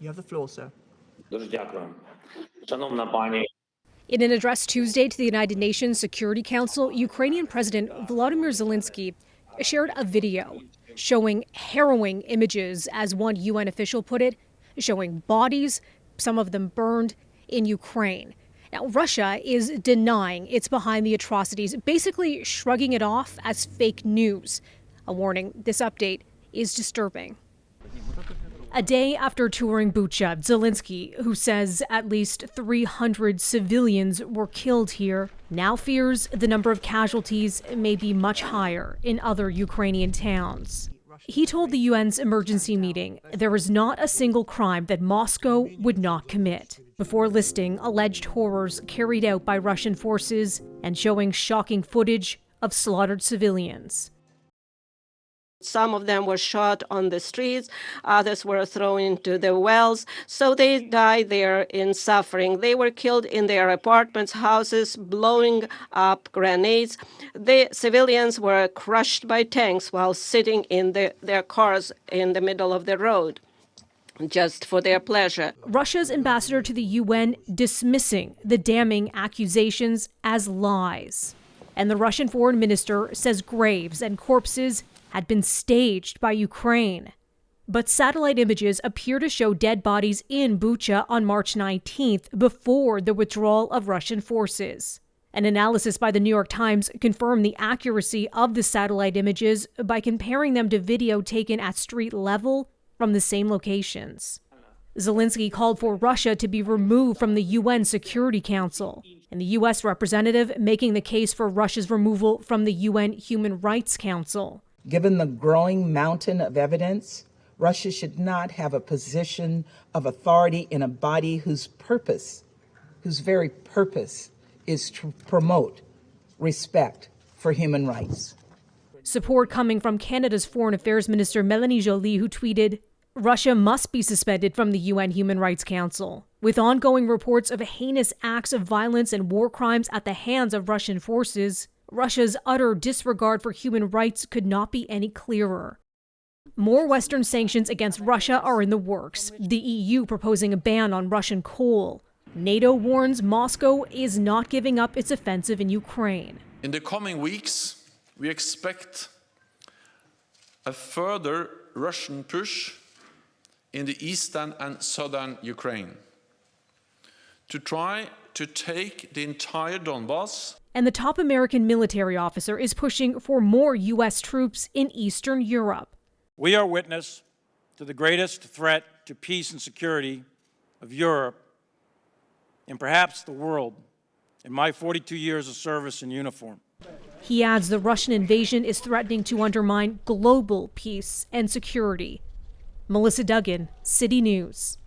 You have the floor, sir. Дуже дякую. Шановна пані. In an address Tuesday to the United Nations Security Council, Ukrainian President Volodymyr Zelensky shared a video showing harrowing images, as one UN official put it, showing bodies, some of them burned, in Ukraine. Now, Russia is denying it's behind the atrocities, basically shrugging it off as fake news. A warning, this update is disturbing. A day after touring Bucha, Zelensky, who says at least 300 civilians were killed here, now fears the number of casualties may be much higher in other Ukrainian towns. He told the UN's emergency meeting there is not a single crime that Moscow would not commit, before listing alleged horrors carried out by Russian forces and showing shocking footage of slaughtered civilians. Some of them were shot on the streets, others were thrown into the wells, so they died there in suffering. They were killed in their apartments, houses, blowing up grenades. The civilians were crushed by tanks while sitting in their cars in the middle of the road, just for their pleasure. Russia's ambassador to the UN dismissing the damning accusations as lies. And the Russian foreign minister says graves and corpses had been staged by Ukraine. But satellite images appear to show dead bodies in Bucha on March 19th, before the withdrawal of Russian forces. An analysis by the New York Times confirmed the accuracy of the satellite images by comparing them to video taken at street level from the same locations. Zelensky called for Russia to be removed from the UN Security Council, and the U.S. representative making the case for Russia's removal from the UN Human Rights Council. Given the growing mountain of evidence, Russia should not have a position of authority in a body whose very purpose, is to promote respect for human rights. Support coming from Canada's Foreign Affairs Minister Mélanie Joly, who tweeted, Russia must be suspended from the UN Human Rights Council. With ongoing reports of heinous acts of violence and war crimes at the hands of Russian forces, Russia's utter disregard for human rights could not be any clearer. More Western sanctions against Russia are in the works, the EU proposing a ban on Russian coal. NATO warns Moscow is not giving up its offensive in Ukraine. In the coming weeks, we expect a further Russian push in the eastern and southern Ukraine to try to take the entire Donbass. And the top American military officer is pushing for more U.S. troops in Eastern Europe. We are witness to the greatest threat to peace and security of Europe and perhaps the world in my 42 years of service in uniform. He adds the Russian invasion is threatening to undermine global peace and security. Melissa Duggan, City News.